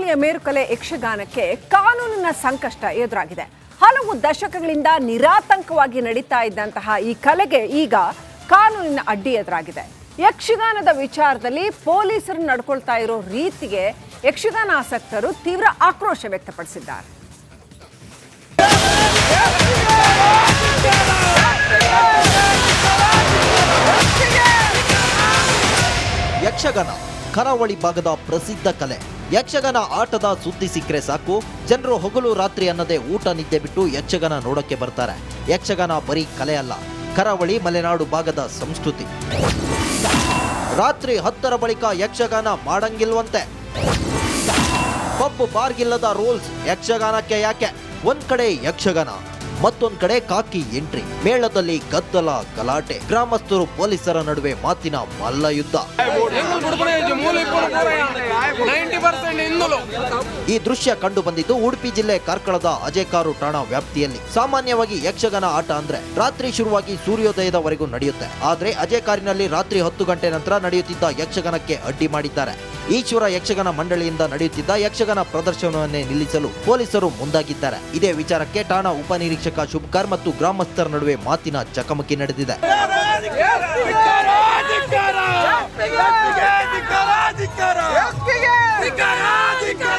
ಕರಾವಳಿಯ ಮೇರುಕಲೆ ಯಕ್ಷಗಾನಕ್ಕೆ ಕಾನೂನಿನ ಸಂಕಷ್ಟ ಎದುರಾಗಿದೆ. ಹಲವು ದಶಕಗಳಿಂದ ನಿರಾತಂಕವಾಗಿ ನಡೀತಾ ಇದ್ದಂತಹ ಈ ಕಲೆಗೆ ಈಗ ಕಾನೂನಿನ ಅಡ್ಡಿ ಎದುರಾಗಿದೆ. ಯಕ್ಷಗಾನದ ವಿಚಾರದಲ್ಲಿ ಪೊಲೀಸರು ನಡ್ಕೊಳ್ತಾ ಇರೋ ರೀತಿಗೆ ಯಕ್ಷಗಾನ ಆಸಕ್ತರು ತೀವ್ರ ಆಕ್ರೋಶ ವ್ಯಕ್ತಪಡಿಸಿದ್ದಾರೆ. ಯಕ್ಷಗಾನ ಕರಾವಳಿ ಭಾಗದ ಪ್ರಸಿದ್ಧ ಕಲೆ. ಯಕ್ಷಗಾನ ಆಟದ ಸುದ್ದಿ ಸಿಕ್ಕರೆ ಸಾಕು, ಜನರು ಹಗಲು ರಾತ್ರಿ ಅನ್ನದೇ ಊಟ ನಿದ್ದೆ ಬಿಟ್ಟು ಯಕ್ಷಗಾನ ನೋಡಕ್ಕೆ ಬರ್ತಾರೆ. ಯಕ್ಷಗಾನ ಬರೀ ಕಲೆ ಅಲ್ಲ, ಕರಾವಳಿ ಮಲೆನಾಡು ಭಾಗದ ಸಂಸ್ಕೃತಿ. ರಾತ್ರಿ 10ರ ಬಳಿಕ ಯಕ್ಷಗಾನ ಮಾಡಂಗಿಲ್ವಂತೆ. ಪಬ್ ಬಾರ್ಗಿಲ್ಲದ ರೂಲ್ಸ್ ಯಕ್ಷಗಾನಕ್ಕೆ ಯಾಕೆ? ಒಂದ್ ಕಡೆ ಯಕ್ಷಗಾನ, ಮತ್ತೊಂದ್ ಕಡೆ ಕಾಕಿ ಎಂಟ್ರಿ. ಮೇಳದಲ್ಲಿ ಗದ್ದಲ ಗಲಾಟೆ, ಗ್ರಾಮಸ್ಥರು ಪೊಲೀಸರ ನಡುವೆ ಮಾತಿನ ಮಲ್ಲ ಯುದ್ಧ. ಈ ದೃಶ್ಯ ಕಂಡು ಬಂದಿದ್ದು ಉಡುಪಿ ಜಿಲ್ಲೆ ಕಾರ್ಕಳದ ಅಜೇಕಾರು ಠಾಣಾ ವ್ಯಾಪ್ತಿಯಲ್ಲಿ. ಸಾಮಾನ್ಯವಾಗಿ ಯಕ್ಷಗಾನ ಆಟ ಅಂದ್ರೆ ರಾತ್ರಿ ಶುರುವಾಗಿ ಸೂರ್ಯೋದಯದವರೆಗೂ ನಡೆಯುತ್ತೆ. ಆದ್ರೆ ಅಜೇಕಾರಿನಲ್ಲಿ ರಾತ್ರಿ 10 ಗಂಟೆ ನಂತರ ನಡೆಯುತ್ತಿದ್ದ ಯಕ್ಷಗಾನಕ್ಕೆ ಅಡ್ಡಿ ಮಾಡಿದ್ದಾರೆ. ಈಶ್ವರ ಯಕ್ಷಗಾನ ಮಂಡಳಿಯಿಂದ ನಡೆಯುತ್ತಿದ್ದ ಯಕ್ಷಗಾನ ಪ್ರದರ್ಶನವನ್ನೇ ನಿಲ್ಲಿಸಲು ಪೊಲೀಸರು ಮುಂದಾಗಿದ್ದಾರೆ. ಇದೇ ವಿಚಾರಕ್ಕೆ ಠಾಣಾ ಉಪನಿರೀಕ್ಷಕ ಶುಭಕರ್ ಮತ್ತು ಗ್ರಾಮಸ್ಥರ ನಡುವೆ ಮಾತಿನ ಚಕಮಕಿ ನಡೆದಿದೆ.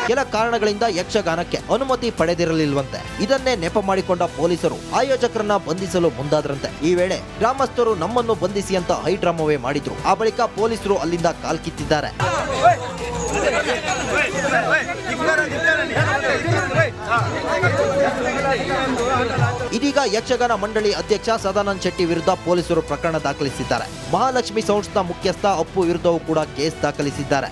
ಕೆಲ ಕಾರಣಗಳಿಂದ ಯಕ್ಷಗಾನಕ್ಕೆ ಅನುಮತಿ ಪಡೆದಿರಲಿಲ್ವಂತೆ. ಇದನ್ನೇ ನೆಪ ಮಾಡಿಕೊಂಡ ಪೊಲೀಸರು ಆಯೋಜಕರನ್ನ ಬಂಧಿಸಲು ಮುಂದಾದ್ರಂತೆ. ಈ ವೇಳೆ ಗ್ರಾಮಸ್ಥರು ನಮ್ಮನ್ನು ಬಂಧಿಸಿ ಅಂತ ಹೈಡ್ರಾಮವೇ ಮಾಡಿದ್ರು. ಆ ಬಳಿಕ ಪೊಲೀಸರು ಅಲ್ಲಿಂದ ಕಾಲ್ಕಿತ್ತಿದ್ದಾರೆ. ಇದೀಗ ಯಕ್ಷಗಾನ ಮಂಡಳಿ ಅಧ್ಯಕ್ಷ ಸದಾನಂದ ಶೆಟ್ಟಿ ವಿರುದ್ಧ ಪೊಲೀಸರು ಪ್ರಕರಣ ದಾಖಲಿಸಿದ್ದಾರೆ. ಮಹಾಲಕ್ಷ್ಮಿ ಸೌಂಡ್ಸ್ನ ಮುಖ್ಯಸ್ಥ ಅಪ್ಪು ವಿರುದ್ಧವೂ ಕೂಡ ಕೇಸ್ ದಾಖಲಿಸಿದ್ದಾರೆ.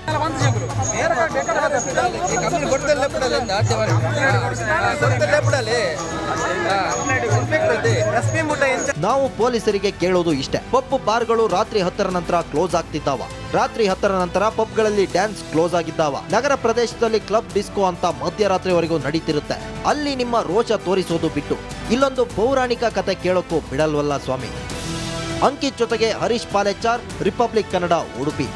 ನಾವು ಪೊಲೀಸರಿಗೆ ಕೇಳೋದು ಇಷ್ಟೇ, ಪಬ್ ಬಾರ್ಗಳು ರಾತ್ರಿ 10ರ ನಂತರ ಕ್ಲೋಸ್ ಆಗ್ತಿದ್ದಾವ. ರಾತ್ರಿ 10ರ ನಂತರ ಪಬ್ಗಳಲ್ಲಿ ಡ್ಯಾನ್ಸ್ ಕ್ಲೋಸ್ ಆಗಿದ್ದಾವ. ನಗರ ಪ್ರದೇಶದಲ್ಲಿ ಕ್ಲಬ್ ಡಿಸ್ಕೋ ಅಂತ ಮಧ್ಯರಾತ್ರಿವರೆಗೂ ನಡೀತಿರುತ್ತೆ. ಅಲ್ಲಿ ನಿಮ್ಮ ರೋಷ ತೋರಿಸೋದು ಬಿಟ್ಟು ಇಲ್ಲೊಂದು ಪೌರಾಣಿಕ ಕತೆ ಕೇಳೋಕ್ಕೂ ಬಿಡಲ್ವಲ್ಲ ಸ್ವಾಮಿ. ಅಂಕಿತ್ ಜೊತೆಗೆ ಹರೀಶ್ ಪಾಲೆಚಾರ್, ರಿಪಬ್ಲಿಕ್ ಕನ್ನಡ, ಉಡುಪಿ.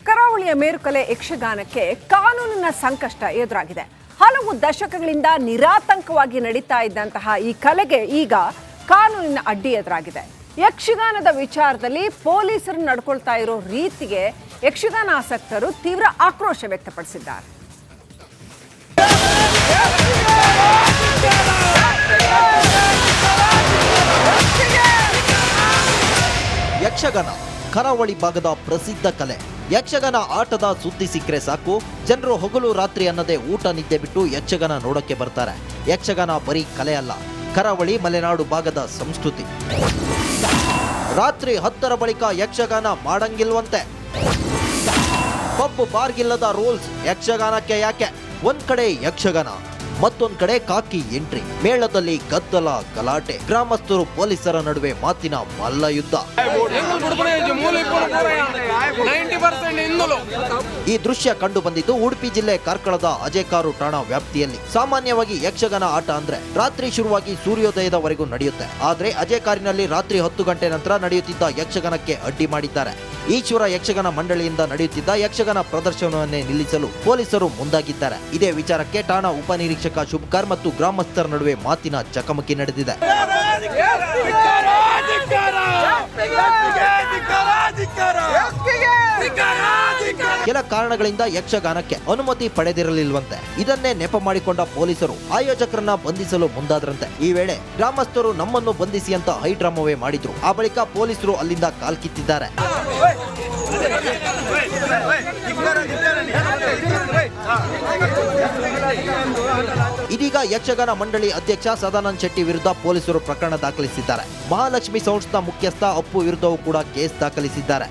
ಕರಾವಳಿಯ ಮೇರುಕಲೆ ಯಕ್ಷಗಾನಕ್ಕೆ ಕಾನೂನಿನ ಸಂಕಷ್ಟ ಎದುರಾಗಿದೆ. ಹಲವು ದಶಕಗಳಿಂದ ನಿರಾತಂಕವಾಗಿ ನಡೀತಾ ಇದ್ದಂತಹ ಈ ಕಲೆಗೆ ಈಗ ಕಾನೂನಿನ ಅಡ್ಡಿ ಎದುರಾಗಿದೆ. ಯಕ್ಷಗಾನದ ವಿಚಾರದಲ್ಲಿ ಪೊಲೀಸರು ನಡ್ಕೊಳ್ತಾ ಇರೋ ರೀತಿಗೆ ಯಕ್ಷಗಾನ ಆಸಕ್ತರು ತೀವ್ರ ಆಕ್ರೋಶ ವ್ಯಕ್ತಪಡಿಸಿದ್ದಾರೆ. ಯಕ್ಷಗಾನ ಕರಾವಳಿ ಭಾಗದ ಪ್ರಸಿದ್ಧ ಕಲೆ. ಯಕ್ಷಗಾನ ಆಟದ ಸುದ್ದಿ ಸಿಕ್ಕರೆ ಸಾಕು, ಜನರು ಹಗಲು ರಾತ್ರಿ ಅನ್ನದೇ ಊಟ ನಿದ್ದೆ ಬಿಟ್ಟು ಯಕ್ಷಗಾನ ನೋಡಕ್ಕೆ ಬರ್ತಾರೆ. ಯಕ್ಷಗಾನ ಬರೀ ಕಲೆ ಅಲ್ಲ, ಕರಾವಳಿ ಮಲೆನಾಡು ಭಾಗದ ಸಂಸ್ಕೃತಿ. ರಾತ್ರಿ 10ರ ಬಳಿಕ ಯಕ್ಷಗಾನ ಮಾಡಂಗಿಲ್ವಂತೆ. ಪಬ್ ಬಾರ್ಗಿಲ್ಲದ ರೂಲ್ಸ್ ಯಕ್ಷಗಾನಕ್ಕೆ ಯಾಕೆ? ಒಂದ್ ಕಡೆ ಯಕ್ಷಗಾನ, ಮತ್ತೊಂದ್ ಕಡೆ ಕಾಕಿ ಎಂಟ್ರಿ. ಮೇಳದಲ್ಲಿ ಗದ್ದಲ ಗಲಾಟೆ, ಗ್ರಾಮಸ್ಥರು ಪೊಲೀಸರ ನಡುವೆ ಮಾತಿನ ಮಲ್ಲ ಯುದ್ಧ. ಈ ದೃಶ್ಯ ಕಂಡು ಬಂದಿದ್ದು ಉಡುಪಿ ಜಿಲ್ಲೆ ಕಾರ್ಕಳದ ಅಜೇಕಾರು ಠಾಣಾ ವ್ಯಾಪ್ತಿಯಲ್ಲಿ. ಸಾಮಾನ್ಯವಾಗಿ ಯಕ್ಷಗಾನ ಆಟ ಅಂದ್ರೆ ರಾತ್ರಿ ಶುರುವಾಗಿ ಸೂರ್ಯೋದಯದವರೆಗೂ ನಡೆಯುತ್ತೆ. ಆದ್ರೆ ಅಜೇಕಾರಿನಲ್ಲಿ ರಾತ್ರಿ 10 ಗಂಟೆ ನಂತರ ನಡೆಯುತ್ತಿದ್ದ ಯಕ್ಷಗಾನಕ್ಕೆ ಅಡ್ಡಿ ಮಾಡಿದ್ದಾರೆ. ಈಶ್ವರ ಯಕ್ಷಗಾನ ಮಂಡಳಿಯಿಂದ ನಡೆಯುತ್ತಿದ್ದ ಯಕ್ಷಗಾನ ಪ್ರದರ್ಶನವನ್ನೇ ನಿಲ್ಲಿಸಲು ಪೊಲೀಸರು ಮುಂದಾಗಿದ್ದಾರೆ. ಇದೇ ವಿಚಾರಕ್ಕೆ ಠಾಣಾ ಉಪನಿರೀಕ್ಷಕ ಶುಭಕರ್ ಮತ್ತು ಗ್ರಾಮಸ್ಥರ ನಡುವೆ ಮಾತಿನ ಚಕಮಕಿ ನಡೆದಿದೆ. ಕೆಲ ಕಾರಣಗಳಿಂದ ಯಕ್ಷಗಾನಕ್ಕೆ ಅನುಮತಿ ಪಡೆದಿರಲಿಲ್ವಂತೆ. ಇದನ್ನೇ ನೆಪ ಮಾಡಿಕೊಂಡ ಪೊಲೀಸರು ಆಯೋಜಕರನ್ನ ಬಂಧಿಸಲು ಮುಂದಾದ್ರಂತೆ. ಈ ವೇಳೆ ಗ್ರಾಮಸ್ಥರು ನಮ್ಮನ್ನು ಬಂಧಿಸಿ ಅಂತ ಹೈಡ್ರಾಮವೇ ಮಾಡಿದ್ರು. ಆ ಬಳಿಕ ಪೊಲೀಸರು ಅಲ್ಲಿಂದ ಕಾಲ್ಕಿತ್ತಿದ್ದಾರೆ. ಇದೀಗ ಯಕ್ಷಗಾನ ಮಂಡಳಿ ಅಧ್ಯಕ್ಷ ಸದಾನಂದ ಶೆಟ್ಟಿ ವಿರುದ್ಧ ಪೊಲೀಸರು ಪ್ರಕರಣ ದಾಖಲಿಸಿದ್ದಾರೆ. ಮಹಾಲಕ್ಷ್ಮಿ ಸೌಂಡ್ಸ್ನ ಮುಖ್ಯಸ್ಥ ಅಪ್ಪು ವಿರುದ್ಧವೂ ಕೂಡ ಕೇಸ್ ದಾಖಲಿಸಿದ್ದಾರೆ.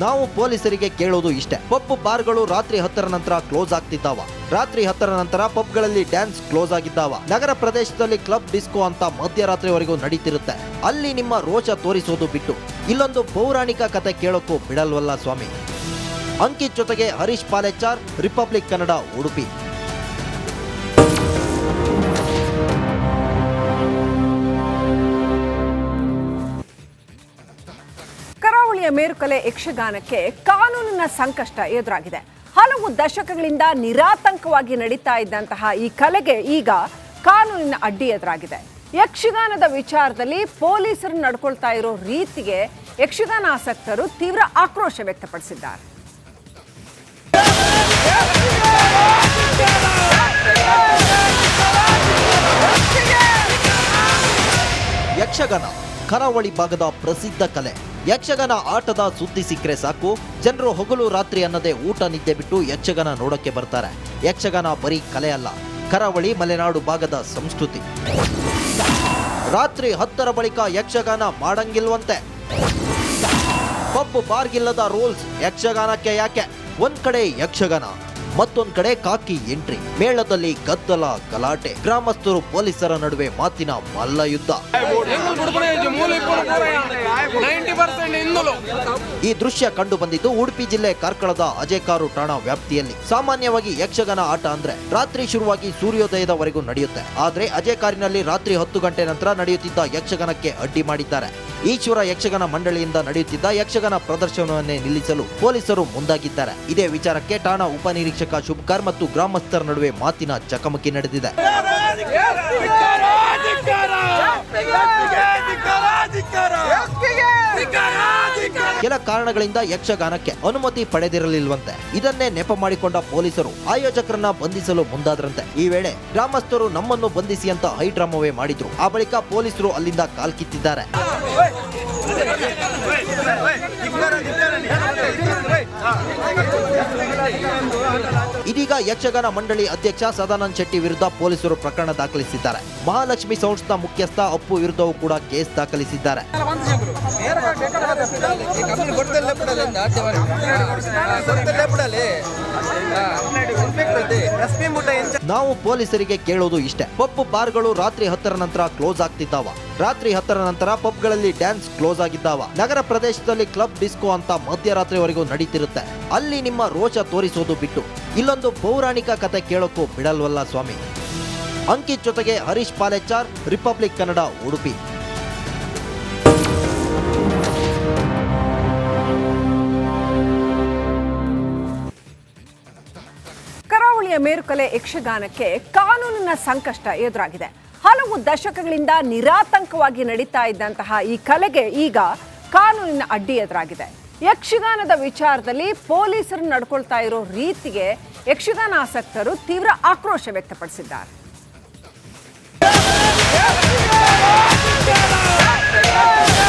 ನಾವು ಪೊಲೀಸರಿಗೆ ಕೇಳೋದು ಇಷ್ಟೇ, ಪಬ್ ಬಾರ್ಗಳು ರಾತ್ರಿ 10ರ ನಂತರ ಕ್ಲೋಸ್ ಆಗ್ತಿದ್ದಾವ. ರಾತ್ರಿ 10ರ ನಂತರ ಪಬ್ಗಳಲ್ಲಿ ಡ್ಯಾನ್ಸ್ ಕ್ಲೋಸ್ ಆಗಿದ್ದಾವ. ನಗರ ಪ್ರದೇಶದಲ್ಲಿ ಕ್ಲಬ್ ಡಿಸ್ಕೋ ಅಂತ ಮಧ್ಯರಾತ್ರಿವರೆಗೂ ನಡೀತಿರುತ್ತೆ. ಅಲ್ಲಿ ನಿಮ್ಮ ರೋಷ ತೋರಿಸೋದು ಬಿಟ್ಟು ಇಲ್ಲೊಂದು ಪೌರಾಣಿಕ ಕತೆ ಕೇಳೋಕ್ಕೂ ಬಿಡಲ್ವಲ್ಲ ಸ್ವಾಮಿ. ಅಂಕಿತ್ ಜೊತೆಗೆ ಹರೀಶ್ ಪಾಲೆಚ್ಚಾರ್, ರಿಪಬ್ಲಿಕ್ ಕನ್ನಡ, ಉಡುಪಿ. ಕರಾವಳಿಯ ಮೇರುಕಲೆ ಯಕ್ಷಗಾನಕ್ಕೆ ಕಾನೂನಿನ ಸಂಕಷ್ಟ ಎದುರಾಗಿದೆ. ಹಲವು ದಶಕಗಳಿಂದ ನಿರಾತಂಕವಾಗಿ ನಡೀತಾ ಇದ್ದಂತಹ ಈ ಕಲೆಗೆ ಈಗ ಕಾನೂನಿನ ಅಡ್ಡಿ ಎದುರಾಗಿದೆ. ಯಕ್ಷಗಾನದ ವಿಚಾರದಲ್ಲಿ ಪೊಲೀಸರು ನಡ್ಕೊಳ್ತಾ ಇರೋ ರೀತಿಗೆ ಯಕ್ಷಗಾನ ಆಸಕ್ತರು ತೀವ್ರ ಆಕ್ರೋಶ ವ್ಯಕ್ತಪಡಿಸಿದ್ದಾರೆ. ಯಕ್ಷಗಾನ ಕರಾವಳಿ ಭಾಗದ ಪ್ರಸಿದ್ಧ ಕಲೆ. ಯಕ್ಷಗಾನ ಆಟದ ಸುದ್ದಿ ಸಿಕ್ಕರೆ ಸಾಕು, ಜನರು ಹಗಲು ರಾತ್ರಿ ಅನ್ನದೇ ಊಟ ನಿದ್ದೆ ಬಿಟ್ಟು ಯಕ್ಷಗಾನ ನೋಡಕ್ಕೆ ಬರ್ತಾರೆ. ಯಕ್ಷಗಾನ ಬರೀ ಕಲೆ ಅಲ್ಲ, ಕರಾವಳಿ ಮಲೆನಾಡು ಭಾಗದ ಸಂಸ್ಕೃತಿ. ರಾತ್ರಿ 10ರ ಬಳಿಕ ಯಕ್ಷಗಾನ ಮಾಡಂಗಿಲ್ವಂತೆ. ಪಬ್ ಬಾರ್ಗಿಲ್ಲದ ರೂಲ್ಸ್ ಯಕ್ಷಗಾನಕ್ಕೆ ಯಾಕೆ? ಒಂದ್ ಕಡೆ ಯಕ್ಷಗಾನ, ಮತ್ತೊಂದ್ ಕಡೆ ಕಾಕಿ ಎಂಟ್ರಿ. ಮೇಳದಲ್ಲಿ ಗದ್ದಲ, ಗಲಾಟೆ, ಗ್ರಾಮಸ್ಥರು ಪೊಲೀಸರ ನಡುವೆ ಮಾತಿನ ಮಲ್ಲ ಯುದ್ಧ. ಈ ದೃಶ್ಯ ಕಂಡು ಬಂದಿದ್ದು ಉಡುಪಿ ಜಿಲ್ಲೆ ಕಾರ್ಕಳದ ಅಜೇಕಾರು ಠಾಣಾ ವ್ಯಾಪ್ತಿಯಲ್ಲಿ. ಸಾಮಾನ್ಯವಾಗಿ ಯಕ್ಷಗಾನ ಆಟ ಅಂದ್ರೆ ರಾತ್ರಿ ಶುರುವಾಗಿ ಸೂರ್ಯೋದಯದವರೆಗೂ ನಡೆಯುತ್ತೆ. ಆದ್ರೆ ಅಜೇಕಾರಿನಲ್ಲಿ ರಾತ್ರಿ 10 ಗಂಟೆ ನಂತರ ನಡೆಯುತ್ತಿದ್ದ ಯಕ್ಷಗಾನಕ್ಕೆ ಅಡ್ಡಿ ಮಾಡಿದ್ದಾರೆ. ಈಶ್ವರ ಯಕ್ಷಗಾನ ಮಂಡಳಿಯಿಂದ ನಡೆಯುತ್ತಿದ್ದ ಯಕ್ಷಗಾನ ಪ್ರದರ್ಶನವನ್ನೇ ನಿಲ್ಲಿಸಲು ಪೊಲೀಸರು ಮುಂದಾಗಿದ್ದಾರೆ. ಇದೇ ವಿಚಾರಕ್ಕೆ ಠಾಣಾ ಉಪನಿರೀಕ್ಷಕ ಶುಭಕರ್ ಮತ್ತು ಗ್ರಾಮಸ್ಥರ ನಡುವೆ ಮಾತಿನ ಚಕಮಕಿ ನಡೆದಿದೆ. ಕೆಲ ಕಾರಣಗಳಿಂದ ಯಕ್ಷಗಾನಕ್ಕೆ ಅನುಮತಿ ಪಡೆದಿರಲಿಲ್ವಂತೆ. ಇದನ್ನೇ ನೆಪ ಮಾಡಿಕೊಂಡ ಪೊಲೀಸರು ಆಯೋಜಕರನ್ನ ಬಂಧಿಸಲು ಮುಂದಾದ್ರಂತೆ. ಈ ವೇಳೆ ಗ್ರಾಮಸ್ಥರು ನಮ್ಮನ್ನು ಬಂಧಿಸಿ ಅಂತ ಹೈಡ್ರಾಮವೇ ಮಾಡಿದ್ರು. ಆ ಬಳಿಕ ಪೊಲೀಸರು ಅಲ್ಲಿಂದ ಕಾಲ್ಕಿತ್ತಿದ್ದಾರೆ. ಇದೀಗ ಯಕ್ಷಗಾನ ಮಂಡಳಿ ಅಧ್ಯಕ್ಷ ಸದಾನಂದ ಶೆಟ್ಟಿ ವಿರುದ್ಧ ಪೊಲೀಸರು ಪ್ರಕರಣ ದಾಖಲಿಸಿದ್ದಾರೆ. ಮಹಾಲಕ್ಷ್ಮಿ ಸೌಂಡ್ಸ್ನ ಮುಖ್ಯಸ್ಥ ಅಪ್ಪು ವಿರುದ್ಧವೂ ಕೂಡ ಕೇಸ್ ದಾಖಲಿಸಿದ್ದಾರೆ. ನಾವು ಪೊಲೀಸರಿಗೆ ಕೇಳೋದು ಇಷ್ಟೇ, ಪಬ್ ಬಾರ್ಗಳು ರಾತ್ರಿ 10ರ ನಂತರ ಕ್ಲೋಸ್ ಆಗ್ತಿದ್ದಾವ? ರಾತ್ರಿ 10ರ ನಂತರ ಪಬ್ಗಳಲ್ಲಿ ಡ್ಯಾನ್ಸ್ ಕ್ಲೋಸ್ ಆಗಿದ್ದಾವ? ನಗರ ಪ್ರದೇಶದಲ್ಲಿ ಕ್ಲಬ್ ಡಿಸ್ಕೋ ಅಂತ ಮಧ್ಯರಾತ್ರಿವರೆಗೂ ನಡೀತಿರುತ್ತೆ. ಅಲ್ಲಿ ನಿಮ್ಮ ರೋಷ ತೋರಿಸೋದು ಬಿಟ್ಟು ಇಲ್ಲೊಂದು ಪೌರಾಣಿಕ ಕತೆ ಕೇಳೋಕ್ಕೂ ಬಿಡಲ್ವಲ್ಲ ಸ್ವಾಮಿ. ಅಂಕಿತ್ ಜೊತೆಗೆ ಹರೀಶ್ ಪಾಲೆಚ್ಚಾರ್, ರಿಪಬ್ಲಿಕ್ ಕನ್ನಡ, ಉಡುಪಿ. ಕರಾವಳಿಯ ಮೇರುಕಲೆ ಯಕ್ಷಗಾನಕ್ಕೆ ಕಾನೂನಿನ ಸಂಕಷ್ಟ ಎದುರಾಗಿದೆ. ಹಲವು ದಶಕಗಳಿಂದ ನಿರಾತಂಕವಾಗಿ ನಡೀತಾ ಇದ್ದಂತಹ ಈ ಕಲೆಗೆ ಈಗ ಕಾನೂನಿನ ಅಡ್ಡಿ ಎದುರಾಗಿದೆ. ಯಕ್ಷಗಾನದ ವಿಚಾರದಲ್ಲಿ ಪೊಲೀಸರು ನಡ್ಕೊಳ್ತಾ ಇರೋ ರೀತಿಗೆ ಯಕ್ಷಗಾನ ಆಸಕ್ತರು ತೀವ್ರ ಆಕ್ರೋಶ ವ್ಯಕ್ತಪಡಿಸಿದ್ದಾರೆ.